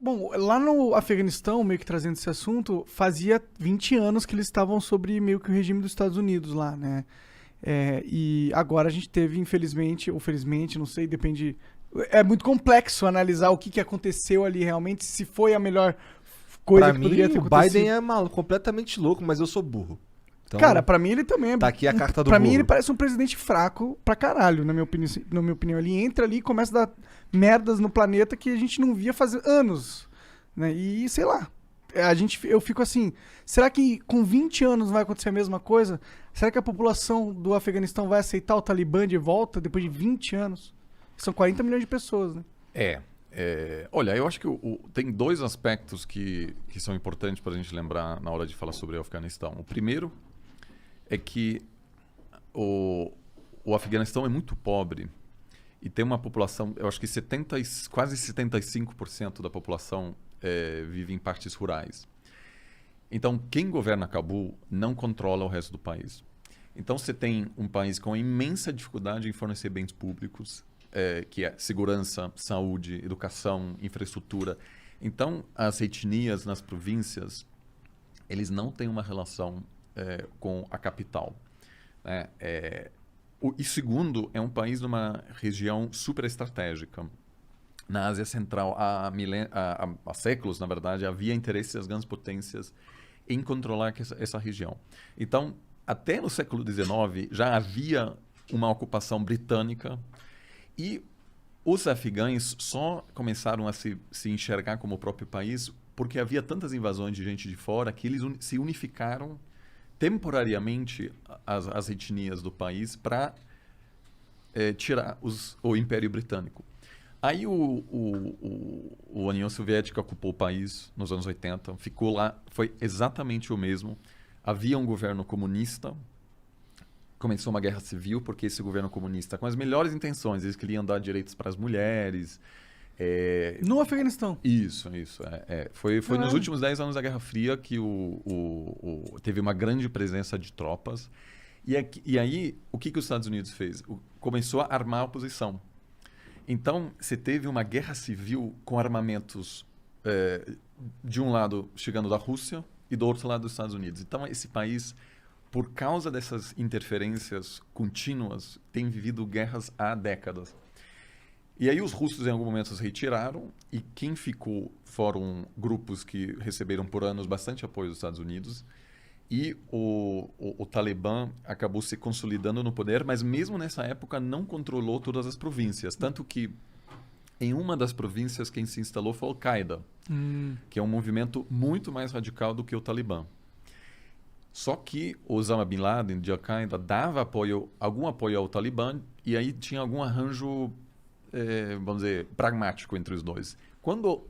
Bom, lá no Afeganistão, meio que trazendo esse assunto, fazia 20 anos que eles estavam sobre meio que o regime dos Estados Unidos lá, né? E agora a gente teve, infelizmente, ou felizmente, não sei, depende. É muito complexo analisar o que aconteceu ali realmente, se foi a melhor coisa Pra que poderia mim, ter o Biden acontecido. é completamente louco, mas eu sou burro. Cara, Então, pra mim ele também é. tá aqui a carta do Pra mim ele burro. parece um presidente fraco pra caralho, na minha opinião. Na minha opinião. Ele entra ali e começa a dar merdas no planeta que a gente não via fazer anos. Né? E sei lá. Eu fico assim, será que com 20 anos vai acontecer a mesma coisa? Será que a população do Afeganistão vai aceitar o Talibã de volta depois de 20 anos? São 40 milhões de pessoas, né? Olha, eu acho que tem dois aspectos que são importantes para a gente lembrar na hora de falar sobre o Afeganistão. O primeiro é que o Afeganistão é muito pobre e tem uma população, eu acho que quase 75% da população vive em partes rurais. Então, quem governa Cabul não controla o resto do país. Então, você tem um país com imensa dificuldade em fornecer bens públicos, que é segurança, saúde, educação, infraestrutura. Então, as etnias nas províncias, eles não têm uma relação com a capital. Né? E segundo, é um país numa região super estratégica. Na Ásia Central, há séculos, na verdade, havia interesse das grandes potências em controlar essa região. Então, até no século XIX, já havia uma ocupação britânica e os afegães só começaram a se enxergar como o próprio país porque havia tantas invasões de gente de fora que eles se unificaram temporariamente as etnias do país para tirar o Império Britânico. Aí a União Soviética ocupou o país nos anos 80, ficou lá, foi exatamente o mesmo. Havia um governo comunista, começou uma guerra civil, porque esse governo comunista, com as melhores intenções, eles queriam dar direitos para as mulheres. No Afeganistão. Isso. Foi nos últimos 10 anos da Guerra Fria que teve uma grande presença de tropas. E aí, o que os Estados Unidos fez? Começou a armar a oposição. Então, você teve uma guerra civil com armamentos de um lado chegando da Rússia e do outro lado dos Estados Unidos. Então, esse país, por causa dessas interferências contínuas, tem vivido guerras há décadas. E aí os russos, em algum momento, se retiraram e quem ficou foram grupos que receberam por anos bastante apoio dos Estados Unidos. E o Talibã acabou se consolidando no poder, mas mesmo nessa época não controlou todas as províncias. Tanto que em uma das províncias quem se instalou foi a Al-Qaeda, que é um movimento muito mais radical do que o Talibã. Só que Osama Bin Laden, de Al-Qaeda, dava algum apoio ao Talibã e aí tinha algum arranjo, vamos dizer, pragmático entre os dois. Quando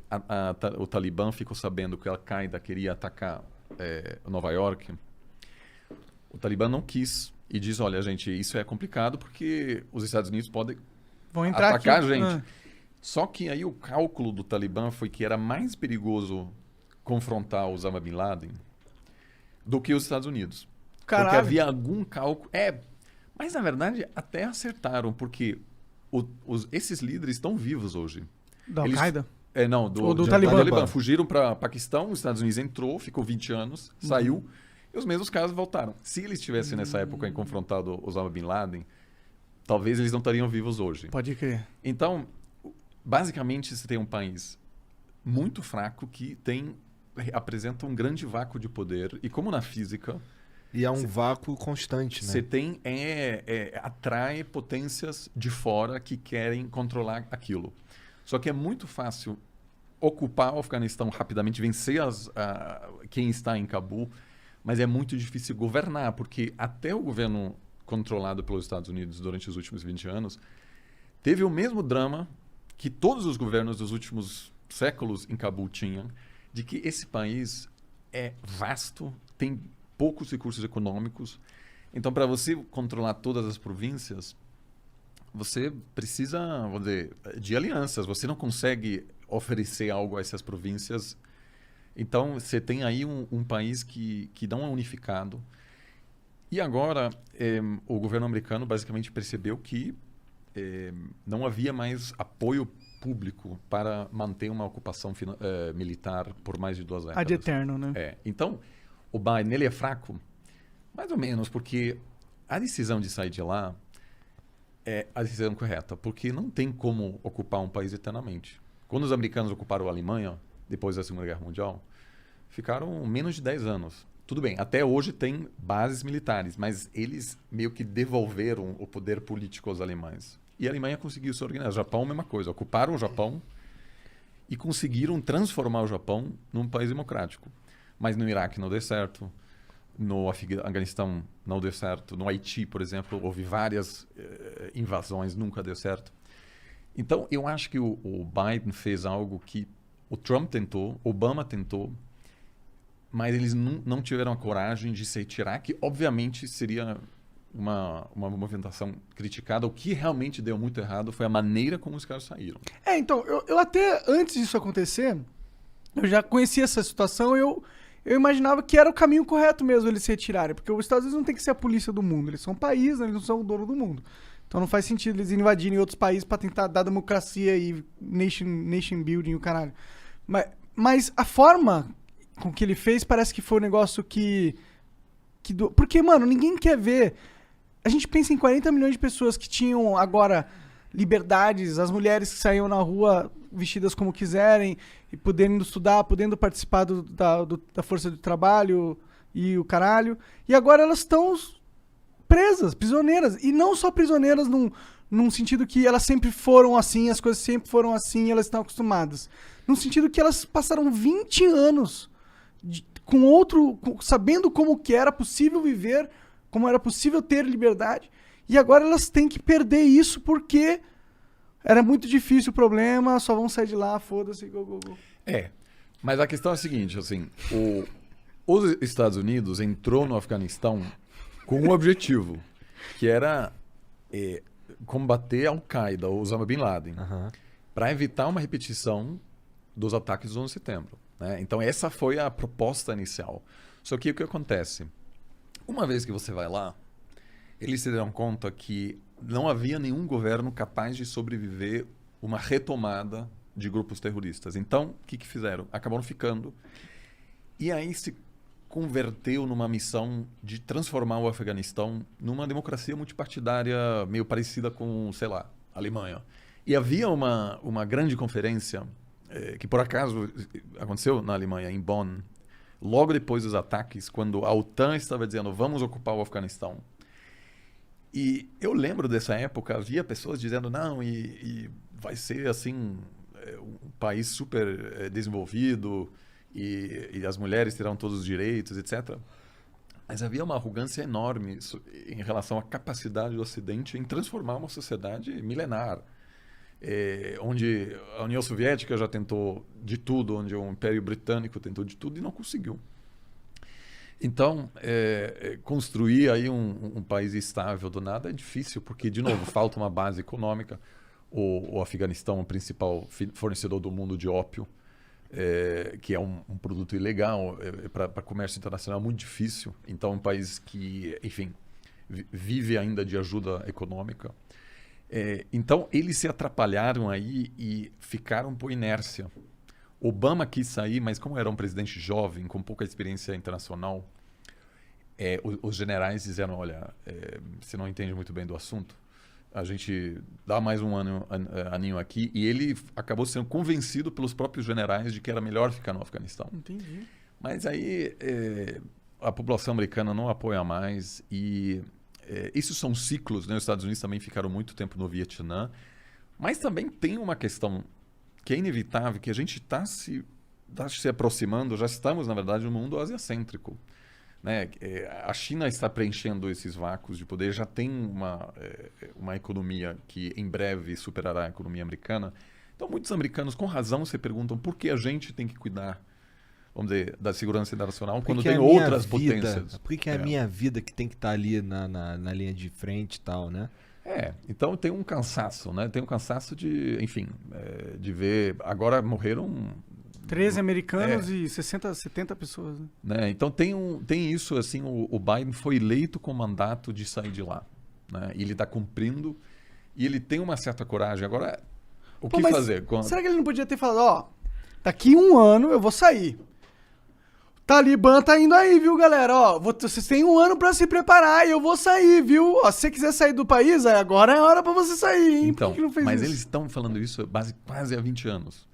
o Talibã ficou sabendo que a Al-Qaeda queria atacar Nova York, o Talibã não quis e diz, olha, gente, isso é complicado porque os Estados Unidos podem atacar a gente. Só que aí o cálculo do Talibã foi que era mais perigoso confrontar Osama Bin Laden do que os Estados Unidos. Caralho. Porque havia algum cálculo... mas na verdade até acertaram, porque esses líderes estão vivos hoje. Da Al-Qaeda? Não, do Talibã. Fugiram para Paquistão, os Estados Unidos entrou, ficou 20 anos, saiu, e os mesmos caras voltaram. Se eles tivessem nessa época confrontado Osama Bin Laden, talvez eles não estariam vivos hoje. Pode crer. Então, basicamente, você tem um país muito fraco que apresenta um grande vácuo de poder, e como na física... E é um vácuo constante, né? Você tem... atrai potências de fora que querem controlar aquilo. Só que é muito fácil ocupar o Afeganistão rapidamente, vencer quem está em Cabul, mas é muito difícil governar, porque até o governo controlado pelos Estados Unidos durante os últimos 20 anos teve o mesmo drama que todos os governos dos últimos séculos em Cabul tinham, de que esse país é vasto, tem poucos recursos econômicos. Então, para você controlar todas as províncias, você precisa, vamos dizer, de alianças. Você não consegue oferecer algo a essas províncias. Então, você tem aí um país que não é unificado. E agora, o governo americano basicamente percebeu que não havia mais apoio público para manter uma ocupação militar por mais de 2 décadas. Ad eterno, né? Então, o Biden, ele é fraco, mais ou menos, porque a decisão de sair de lá é a decisão correta, porque não tem como ocupar um país eternamente. Quando os americanos ocuparam a Alemanha, depois da Segunda Guerra Mundial, ficaram menos de 10 anos. Tudo bem, até hoje tem bases militares, mas eles meio que devolveram o poder político aos alemães. E a Alemanha conseguiu se organizar. O Japão, a mesma coisa. Ocuparam o Japão e conseguiram transformar o Japão num país democrático. Mas no Iraque não deu certo. No Afeganistão não deu certo. No Haiti, por exemplo, houve várias invasões, nunca deu certo. Então, eu acho que o Biden fez algo que o Trump tentou, Obama tentou, mas eles não tiveram a coragem de se retirar, que obviamente seria uma movimentação criticada. O que realmente deu muito errado foi a maneira como os caras saíram. Então, eu até, antes disso acontecer, eu já conhecia essa situação, eu imaginava que era o caminho correto mesmo eles se retirarem, porque os Estados Unidos não tem que ser a polícia do mundo, eles são um país, né, eles não são o dono do mundo. Então não faz sentido eles invadirem outros países para tentar dar democracia e nation building e o caralho. Mas a forma com que ele fez parece que foi um negócio porque, mano, ninguém quer ver. A gente pensa em 40 milhões de pessoas que tinham agora liberdades, as mulheres que saíam na rua vestidas como quiserem, e podendo estudar, podendo participar da força de trabalho e o caralho. E agora elas estão presas, prisioneiras. E não só prisioneiras num sentido que elas sempre foram assim, as coisas sempre foram assim e elas estão acostumadas. Num sentido que elas passaram 20 anos sabendo como que era possível viver, como era possível ter liberdade, e agora elas têm que perder isso porque era muito difícil o problema, só vão sair de lá, foda-se, go. Mas a questão é a seguinte, assim, os Estados Unidos entrou no Afeganistão com um objetivo, que era combater a Al-Qaeda, ou Osama Bin Laden, para evitar uma repetição dos ataques do 11 de setembro. Né? Então essa foi a proposta inicial. Só que o que acontece? Uma vez que você vai lá, eles se deram conta que não havia nenhum governo capaz de sobreviver uma retomada de grupos terroristas. Então, o que fizeram? Acabaram ficando. E aí se converteu numa missão de transformar o Afeganistão numa democracia multipartidária meio parecida com, sei lá, a Alemanha. E havia uma grande conferência que por acaso aconteceu na Alemanha, em Bonn, logo depois dos ataques, quando a OTAN estava dizendo vamos ocupar o Afeganistão. E eu lembro dessa época, havia pessoas dizendo não, e vai ser assim um país super desenvolvido e as mulheres terão todos os direitos, etc. Mas havia uma arrogância enorme em relação à capacidade do Ocidente em transformar uma sociedade milenar. Onde a União Soviética já tentou de tudo, onde o Império Britânico tentou de tudo e não conseguiu. Então, construir aí um país estável do nada é difícil, porque, de novo, falta uma base econômica. O Afeganistão é o principal fornecedor do mundo de ópio, que é um produto ilegal, para comércio internacional é muito difícil. Então, é um país que, enfim, vive ainda de ajuda econômica. Então, eles se atrapalharam aí e ficaram por inércia. Obama quis sair, mas como era um presidente jovem, com pouca experiência internacional, os generais disseram, olha, você não entende muito bem do assunto, a gente dá mais um aninho aqui, e ele acabou sendo convencido pelos próprios generais de que era melhor ficar no Afeganistão. Entendi. Mas aí a população americana não apoia mais e... Isso são ciclos, né? Os Estados Unidos também ficaram muito tempo no Vietnã, mas também tem uma questão que é inevitável, que a gente está se aproximando, já estamos, na verdade, no mundo asiacêntrico. Né? A China está preenchendo esses vácuos de poder, já tem uma economia que em breve superará a economia americana. Então, muitos americanos, com razão, se perguntam por que a gente tem que cuidar, vamos dizer, da segurança internacional quando tem outras potências. Por que é a minha vida que tem que estar ali na linha de frente e tal, né? Então tem um cansaço, né? Tem um cansaço de, enfim, de ver... Agora morreram... 13 americanos e 60, 70 pessoas. Né? Então tem isso, assim, o Biden foi eleito com o mandato de sair de lá. Né? E ele está cumprindo e ele tem uma certa coragem. Agora, O Pô, que mas fazer? Será que ele não podia ter falado, ó, daqui 1 ano eu vou sair. Talibã tá indo aí, viu, galera? Ó, vocês têm 1 ano pra se preparar e eu vou sair, viu? Ó, se você quiser sair do país, aí agora é hora pra você sair, hein? Então, Por que não fez mas isso? eles estão falando isso quase há 20 anos.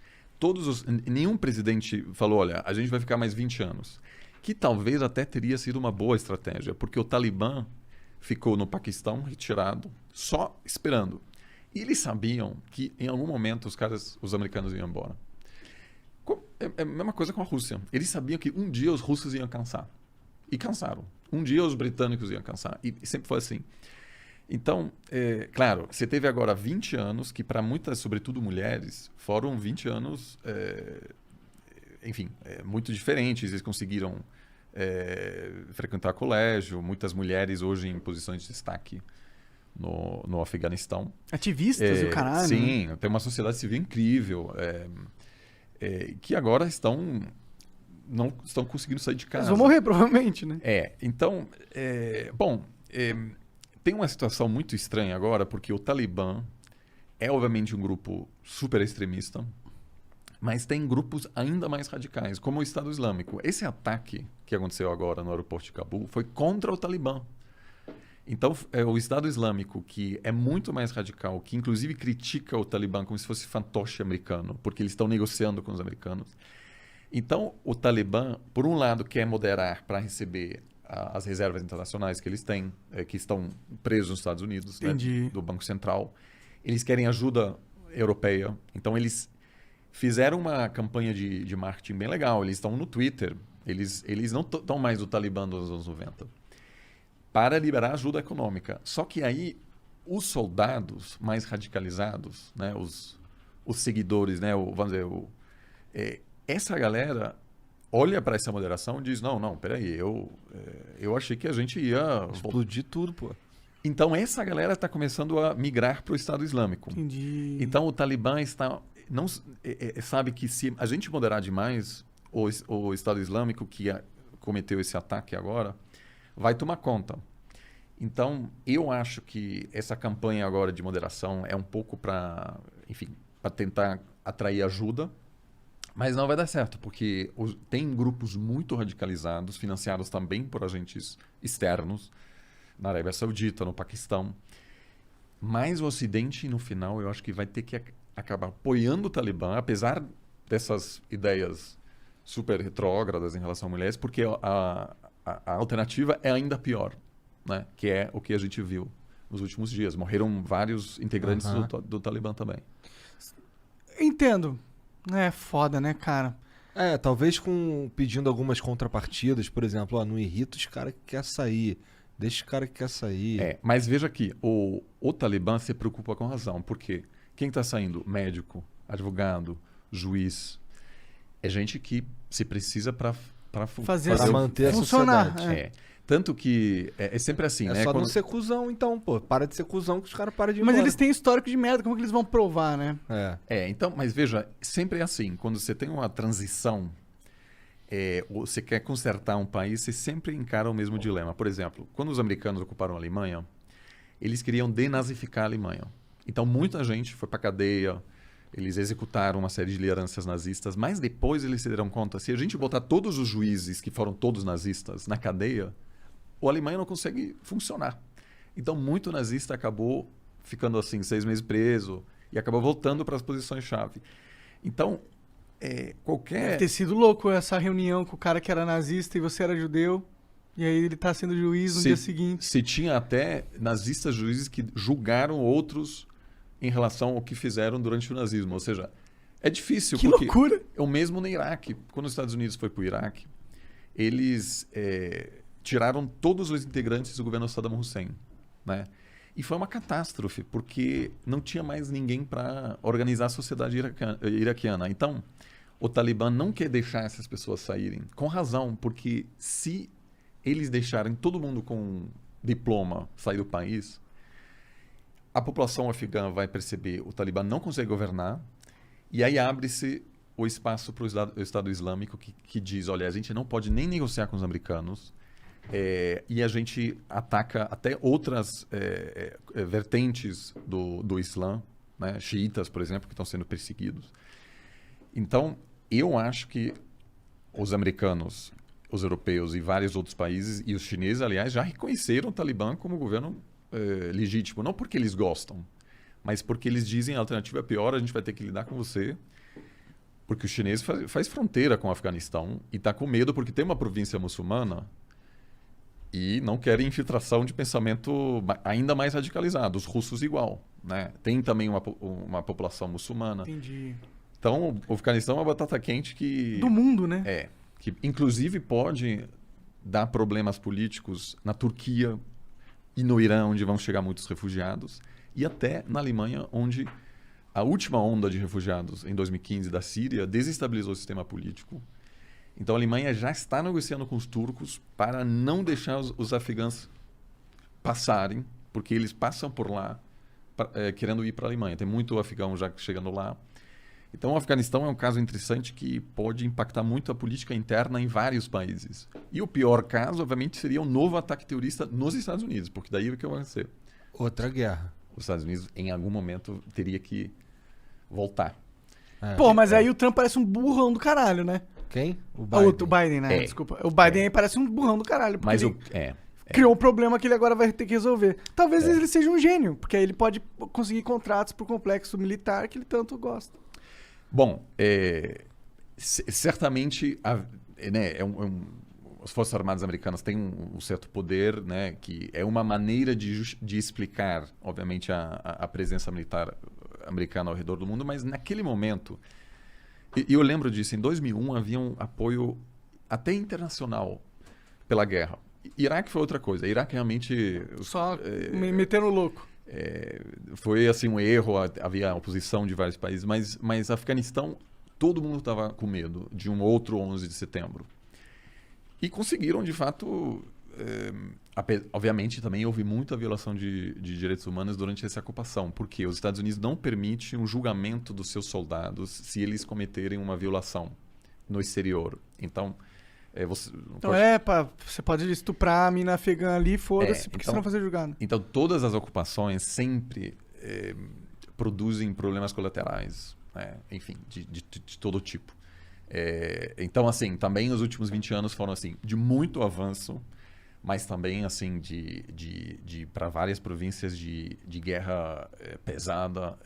Nenhum presidente falou, olha, a gente vai ficar mais 20 anos. Que talvez até teria sido uma boa estratégia, porque o Talibã ficou no Paquistão, retirado, só esperando. E eles sabiam que em algum momento os americanos iam embora. É a mesma coisa com a Rússia. Eles sabiam que um dia os russos iam cansar. E cansaram. Um dia os britânicos iam cansar. E sempre foi assim. Então, claro, você teve agora 20 anos que para muitas, sobretudo mulheres, foram 20 anos, enfim, muito diferentes. Eles conseguiram frequentar colégio. Muitas mulheres hoje em posições de destaque no Afeganistão. Ativistas e o caralho. Sim, né? tem uma sociedade civil incrível. Que agora não estão conseguindo sair de casa. Eles vão morrer, provavelmente, né? Então, tem uma situação muito estranha agora, porque o Talibã é obviamente um grupo super extremista, mas tem grupos ainda mais radicais, como o Estado Islâmico. Esse ataque que aconteceu agora no aeroporto de Cabul foi contra o Talibã. Então, o Estado Islâmico, que é muito mais radical, que inclusive critica o Talibã como se fosse fantoche americano, porque eles estão negociando com os americanos. Então, o Talibã, por um lado, quer moderar para receber as reservas internacionais que eles têm, que estão presos nos Estados Unidos, né, do Banco Central. Eles querem ajuda europeia. Então, eles fizeram uma campanha de marketing bem legal. Eles estão no Twitter. Eles não estão mais do Talibã dos anos 90. Para liberar ajuda econômica. Só que aí, os soldados mais radicalizados, né, os seguidores, né, vamos dizer, essa galera olha para essa moderação e diz, não, peraí, eu achei que a gente ia... Explodir tudo, pô. Então, essa galera está começando a migrar para o Estado Islâmico. Entendi. Então, o Talibã sabe que se a gente moderar demais, o Estado Islâmico, que cometeu esse ataque agora, vai tomar conta. Então, eu acho que essa campanha agora de moderação é um pouco para tentar atrair ajuda, mas não vai dar certo, porque tem grupos muito radicalizados, financiados também por agentes externos, na Arábia Saudita, no Paquistão. Mas o Ocidente, no final, eu acho que vai ter que acabar apoiando o Talibã, apesar dessas ideias super retrógradas em relação a mulheres, porque a alternativa é ainda pior, né? Que é o que a gente viu nos últimos dias. Morreram vários integrantes do Talibã também. Entendo. É foda, né, cara? Talvez pedindo algumas contrapartidas, por exemplo, não irrita os caras que querem sair, deixa os caras que querem sair. Mas veja aqui, o Talibã se preocupa com razão, porque quem está saindo? Médico, advogado, juiz, é gente que se precisa para manter funcionar, a sociedade. Tanto que é sempre assim, né? Só não ser cuzão, então, pô. Para de ser cuzão que os caras param de ir Mas embora. eles têm histórico de merda, como que eles vão provar, né? Então, mas veja, sempre é assim. Quando você tem uma transição, você quer consertar um país, você sempre encara o mesmo dilema. Por exemplo, quando os americanos ocuparam a Alemanha, eles queriam denazificar a Alemanha. Então, muita gente foi para cadeia, eles executaram uma série de lideranças nazistas, mas depois eles se deram conta, se a gente botar todos os juízes que foram todos nazistas na cadeia, a Alemanha não consegue funcionar. Então, muito nazista acabou ficando assim, 6 meses preso e acabou voltando para as posições-chave. Então, Deve ter sido louco essa reunião com o cara que era nazista e você era judeu, e aí ele tá sendo juiz no dia seguinte. Se tinha até nazistas juízes que julgaram outros em relação ao que fizeram durante o nazismo. Ou seja, é difícil. Que porque loucura! é o mesmo no Iraque. Quando os Estados Unidos foi para o Iraque, eles tiraram todos os integrantes do governo Saddam Hussein, né? E foi uma catástrofe, porque não tinha mais ninguém para organizar a sociedade iraquiana. Então, o Talibã não quer deixar essas pessoas saírem, com razão, porque se eles deixarem todo mundo com diploma sair do país, a população afegã vai perceber que o Talibã não consegue governar, e aí abre-se o espaço para o Estado Islâmico que diz, olha, a gente não pode nem negociar com os americanos, e a gente ataca até outras vertentes do Islã, né? Xiitas, por exemplo, que estão sendo perseguidos. Então, eu acho que os americanos, os europeus e vários outros países, e os chineses, aliás, já reconheceram o Talibã como governo legítimo. Não porque eles gostam, mas porque eles dizem a alternativa é pior, a gente vai ter que lidar com você. Porque o chinês faz fronteira com o Afeganistão e está com medo porque tem uma província muçulmana e não querem infiltração de pensamento ainda mais radicalizado. Os russos igual, né? Tem também uma população muçulmana. Entendi. Então, o Afeganistão é uma batata quente que... Do mundo, né? Que inclusive pode dar problemas políticos na Turquia e no Irã, onde vão chegar muitos refugiados, e até na Alemanha, onde a última onda de refugiados em 2015 da Síria desestabilizou o sistema político. Então a Alemanha já está negociando com os turcos para não deixar os afegãos passarem, porque eles passam por lá querendo ir para a Alemanha. Tem muito afegão já chegando lá. Então o Afeganistão é um caso interessante que pode impactar muito a política interna em vários países. E o pior caso, obviamente, seria um novo ataque terrorista nos Estados Unidos, porque daí o que vai acontecer? Outra guerra. Os Estados Unidos, em algum momento, teria que voltar. Pô, mas aí o Trump parece um burrão do caralho, né? Quem? O Biden, né? Desculpa. O Biden aí parece um burrão do caralho. Porque Mas ele criou um problema que ele agora vai ter que resolver. Talvez ele seja um gênio, porque aí ele pode conseguir contratos pro complexo militar que ele tanto gosta. Bom, certamente as Forças Armadas Americanas têm um certo poder, né, que é uma maneira de explicar, obviamente, a presença militar americana ao redor do mundo, mas naquele momento, e eu lembro disso, em 2001 havia um apoio até internacional pela guerra. Iraque foi outra coisa. Iraque realmente... Só meteram louco. Foi assim um erro, havia oposição de vários países, mas Afeganistão, todo mundo estava com medo de um outro 11 de setembro. E conseguiram, de fato, obviamente também houve muita violação de direitos humanos durante essa ocupação, porque os Estados Unidos não permitem um julgamento dos seus soldados se eles cometerem uma violação no exterior. Então, você pode estuprar a mina afegã ali, foda-se, porque você não vai ser julgado. Então, todas as ocupações sempre produzem problemas colaterais, né? Enfim, de todo tipo. Então, assim, também os últimos 20 anos foram assim, de muito avanço, mas também assim para várias províncias de guerra pesada,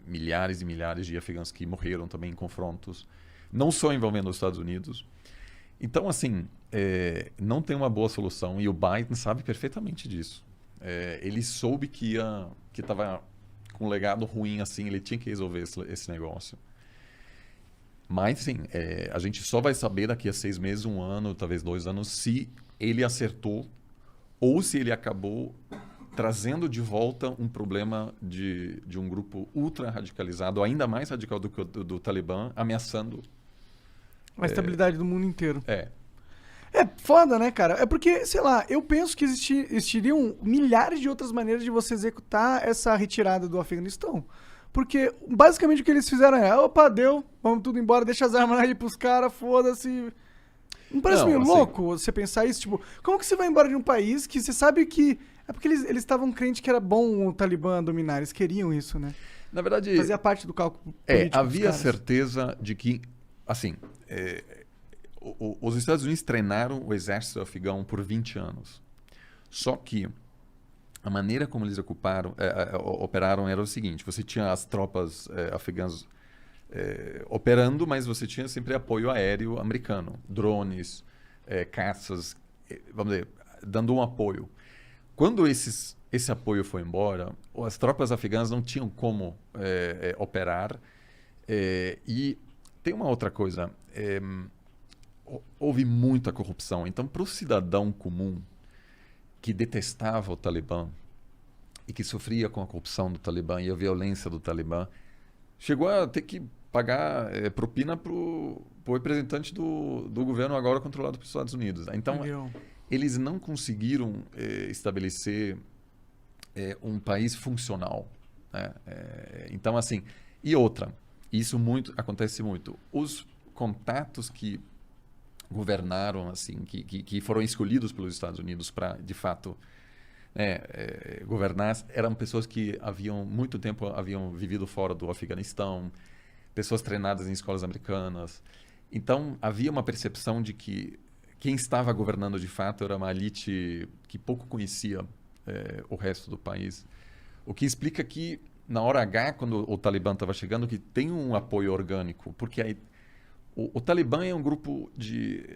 milhares e milhares de afegãos que morreram também em confrontos, não só envolvendo os Estados Unidos. Então, assim, não tem uma boa solução e o Biden sabe perfeitamente disso. Ele soube que estava com um legado ruim, assim, ele tinha que resolver esse negócio. Mas, sim, a gente só vai saber daqui a 6 meses, 1 ano, talvez 2 anos, se ele acertou ou se ele acabou trazendo de volta um problema de um grupo ultra radicalizado, ainda mais radical do que do Talibã, ameaçando a estabilidade do mundo inteiro. É foda, né, cara? É porque, sei lá, eu penso que existiriam milhares de outras maneiras de você executar essa retirada do Afeganistão. Porque, basicamente, o que eles fizeram opa, deu, vamos tudo embora, deixa as armas aí pros caras, foda-se. Não parece meio louco você pensar isso? Tipo, como que você vai embora de um país que você sabe que... É porque eles estavam crentes que era bom o Talibã dominar, eles queriam isso, né? Na verdade... Fazia parte do cálculo político havia certeza de que, assim... os Estados Unidos treinaram o exército afegão por 20 anos. Só que a maneira como eles operaram era o seguinte: você tinha as tropas afegãs operando, mas você tinha sempre apoio aéreo americano, drones, caças, vamos dizer, dando um apoio. Quando esse apoio foi embora, as tropas afegãs não tinham como operar. E tem uma outra coisa. Houve muita corrupção. Então, para o cidadão comum que detestava o Talibã e que sofria com a corrupção do Talibã e a violência do Talibã, chegou a ter que pagar propina para o representante do governo agora controlado pelos Estados Unidos. Então, eles não conseguiram estabelecer um país funcional, né? Então, assim, e outra, isso acontece muito. Os contatos que governaram, assim, que foram escolhidos pelos Estados Unidos para, de fato, governar, eram pessoas que muito tempo haviam vivido fora do Afeganistão, pessoas treinadas em escolas americanas. Então, havia uma percepção de que quem estava governando de fato era uma elite que pouco conhecia o resto do país. O que explica que, na hora H, quando o Talibã estava chegando, que tem um apoio orgânico, porque aí, o Talibã é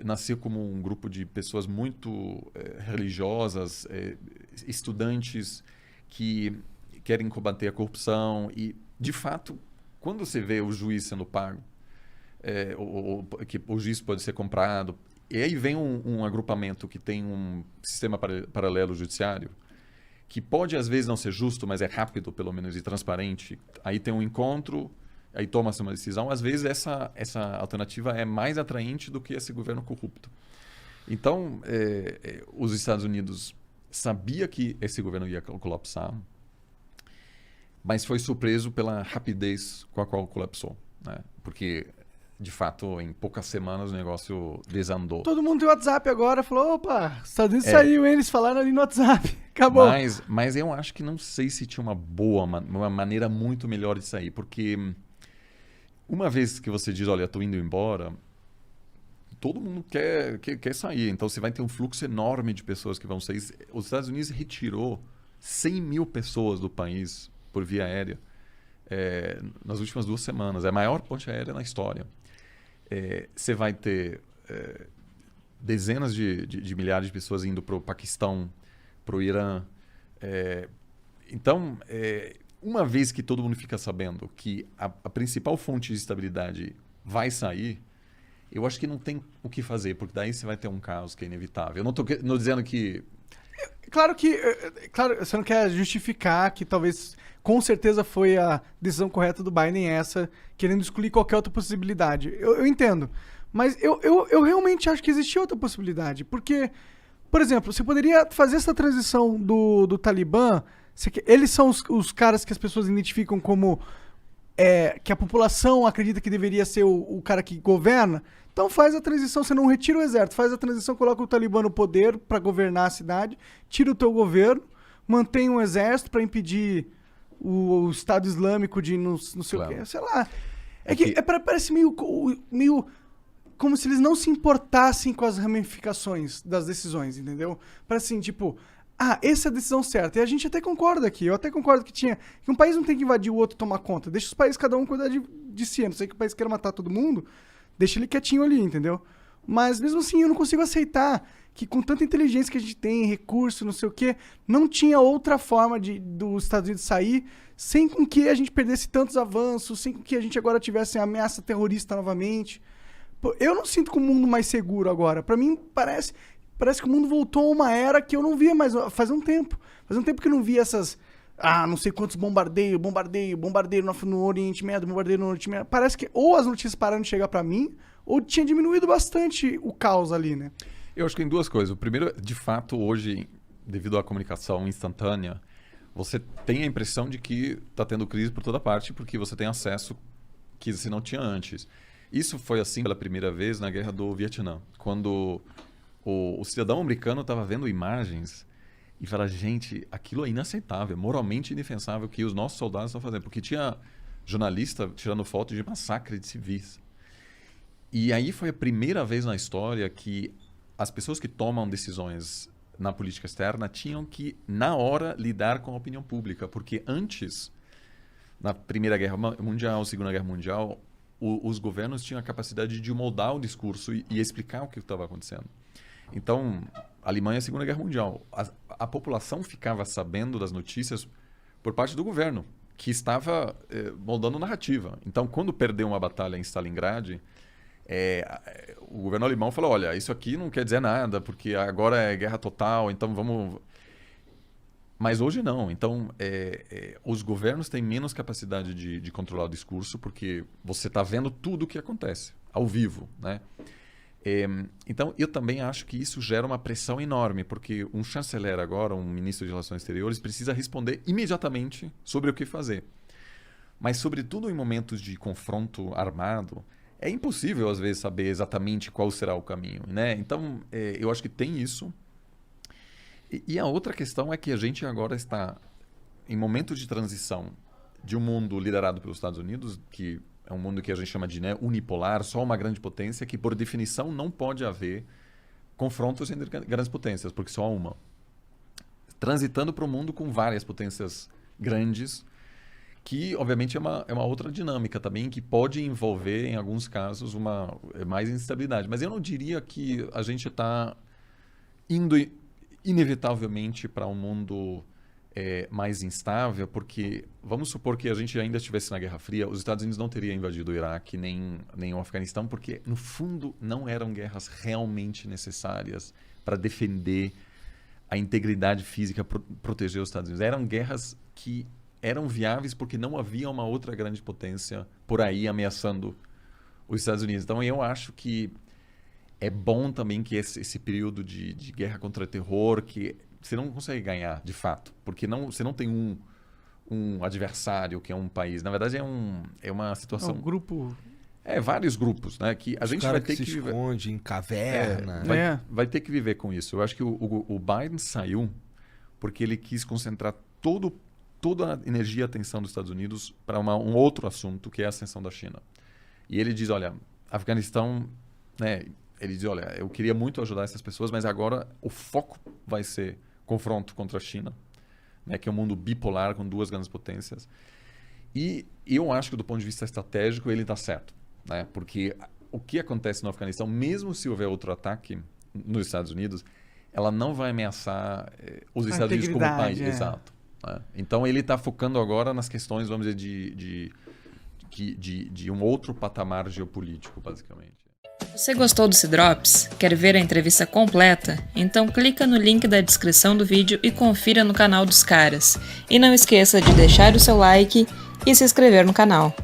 nasceu como um grupo de pessoas muito religiosas, estudantes que querem combater a corrupção e, de fato, quando você vê o juiz sendo pago, que o juiz pode ser comprado, e aí vem um agrupamento que tem um sistema paralelo judiciário, que pode às vezes não ser justo, mas é rápido, pelo menos, e transparente. Aí tem um encontro, aí toma-se uma decisão. Às vezes essa alternativa é mais atraente do que esse governo corrupto. Então, os Estados Unidos sabia que esse governo ia colapsar, mas foi surpreso pela rapidez com a qual colapsou, né? Porque, de fato, em poucas semanas o negócio desandou. Todo mundo tem WhatsApp agora, falou, opa, os Estados Unidos saiu, eles falaram ali no WhatsApp, acabou. Mas eu acho que não sei se tinha uma maneira muito melhor de sair, porque uma vez que você diz, olha, estou indo embora, todo mundo quer sair, então você vai ter um fluxo enorme de pessoas que vão sair. Os Estados Unidos retirou 100 mil pessoas do país por via aérea nas últimas 2 semanas. É a maior ponte aérea na história. Você vai ter dezenas de milhares de pessoas indo para o Paquistão, para o Irã. Então, uma vez que todo mundo fica sabendo que a principal fonte de estabilidade vai sair, eu acho que não tem o que fazer, porque daí você vai ter um caos que é inevitável. Eu não estou dizendo que... Claro, você não quer justificar que talvez, com certeza, foi a decisão correta do Biden essa, querendo excluir qualquer outra possibilidade. Eu entendo. Mas eu realmente acho que existia outra possibilidade. Porque, por exemplo, você poderia fazer essa transição do Talibã. Eles são os caras que as pessoas identificam como que a população acredita que deveria ser o cara que governa. Então faz a transição, você não retira o exército, faz a transição, coloca o Talibã no poder para governar a cidade, tira o teu governo, mantém um exército para impedir o Estado Islâmico de não sei o quê, sei lá. Parece meio como se eles não se importassem com as ramificações das decisões, entendeu? Parece assim, tipo, essa é a decisão certa. E a gente até concorda aqui, eu até concordo que um país não tem que invadir o outro e tomar conta. Deixa os países, cada um cuidar de si. A não sei que o país queira matar todo mundo, deixa ele quietinho ali, entendeu? Mas mesmo assim eu não consigo aceitar que com tanta inteligência que a gente tem, recurso, não sei o quê, não tinha outra forma dos Estados Unidos sair sem com que a gente perdesse tantos avanços, sem com que a gente agora tivesse a ameaça terrorista novamente. Pô, eu não sinto com o mundo mais seguro agora. Pra mim parece que o mundo voltou a uma era que eu não via mais faz um tempo. Faz um tempo que eu não via essas... não sei quantos bombardeio no Oriente Médio, bombardeio no Oriente Médio. Parece que ou as notícias pararam de chegar pra mim, ou tinha diminuído bastante o caos ali, né? Eu acho que tem 2 coisas. O primeiro, de fato, hoje, devido à comunicação instantânea, você tem a impressão de que está tendo crise por toda parte, porque você tem acesso que você não tinha antes. Isso foi assim pela primeira vez na Guerra do Vietnã, quando o cidadão americano estava vendo imagens e fala, gente, aquilo é inaceitável, moralmente indefensável que os nossos soldados estão fazendo. Porque tinha jornalista tirando foto de massacre de civis. E aí foi a primeira vez na história que as pessoas que tomam decisões na política externa tinham que, na hora, lidar com a opinião pública. Porque antes, na Primeira Guerra Mundial, Segunda Guerra Mundial, os governos tinham a capacidade de moldar o discurso e explicar o que estava acontecendo. Então, Alemanha, Segunda Guerra Mundial, a população ficava sabendo das notícias por parte do governo, que estava moldando narrativa. Então, quando perdeu uma batalha em Stalingrad, o governo alemão falou, olha, isso aqui não quer dizer nada, porque agora é guerra total, então vamos... Mas hoje não. Então, os governos têm menos capacidade de controlar o discurso, porque você está vendo tudo o que acontece, ao vivo, né? Então, eu também acho que isso gera uma pressão enorme, porque um chanceler agora, um ministro de Relações Exteriores, precisa responder imediatamente sobre o que fazer. Mas, sobretudo em momentos de confronto armado, é impossível, às vezes, saber exatamente qual será o caminho, né? Então, eu acho que tem isso. E a outra questão é que a gente agora está em momento de transição de um mundo liderado pelos Estados Unidos, que é um mundo que a gente chama de, né, unipolar, só uma grande potência, que por definição não pode haver confrontos entre grandes potências, porque só há uma. Transitando para um mundo com várias potências grandes, que obviamente é uma outra dinâmica também, que pode envolver, em alguns casos, mais instabilidade. Mas eu não diria que a gente está indo inevitavelmente para um mundo mais instável, porque vamos supor que a gente ainda estivesse na Guerra Fria, os Estados Unidos não teriam invadido o Iraque nem o Afeganistão, porque no fundo não eram guerras realmente necessárias para defender a integridade física, proteger os Estados Unidos. Eram guerras que eram viáveis porque não havia uma outra grande potência por aí ameaçando os Estados Unidos. Então eu acho que é bom também que esse período de guerra contra o terror, que você não consegue ganhar, de fato, porque você não tem um adversário que é um país. Na verdade, é uma situação... Um grupo... vários grupos, né? Que a gente vai ter que se esconde em caverna. Vai ter que viver com isso. Eu acho que o Biden saiu porque ele quis concentrar toda a energia e atenção dos Estados Unidos para um outro assunto, que é a ascensão da China. E ele diz, olha, Afeganistão, né? Ele diz, olha, eu queria muito ajudar essas pessoas, mas agora o foco vai ser confronto contra a China, né, que é um mundo bipolar com duas grandes potências. E eu acho que do ponto de vista estratégico ele está certo, né, porque o que acontece no Afeganistão, mesmo se houver outro ataque nos Estados Unidos, ela não vai ameaçar os Estados Unidos como país. Exato. Né? Então ele está focando agora nas questões, vamos dizer, de um outro patamar geopolítico, basicamente. Você gostou do C-Drops? Quer ver a entrevista completa? Então clica no link da descrição do vídeo e confira no canal dos caras. E não esqueça de deixar o seu like e se inscrever no canal.